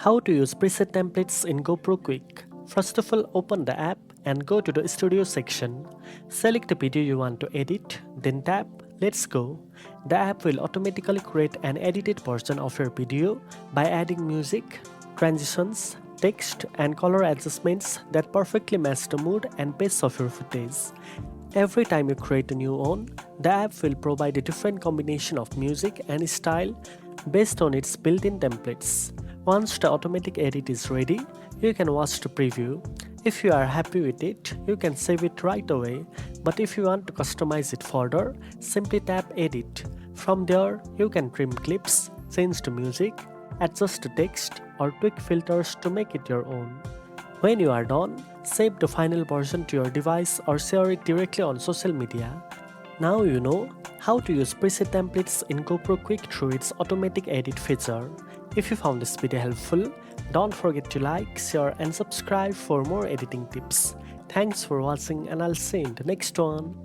How to use preset templates in GoPro Quik. First of all, open the app and go to the studio section. Select the video you want to edit, then tap Let's Go. The app will automatically create an edited version of your video by adding music, transitions, text, and color adjustments that perfectly match the mood and pace of your footage. Every time you create a new one, the app will provide a different combination of music and style based on its built-in templates. Once the automatic edit is ready, you can watch the preview. If you are happy with it, you can save it right away, but if you want to customize it further, simply tap Edit. From there, you can trim clips, change the music, adjust the text, or tweak filters to make it your own. When you are done, save the final version to your device or share it directly on social media. Now you know how to use preset templates in GoPro Quik through its automatic edit feature. If you found this video helpful, don't forget to like, share and subscribe for more editing tips. Thanks for watching and I'll see you in the next one.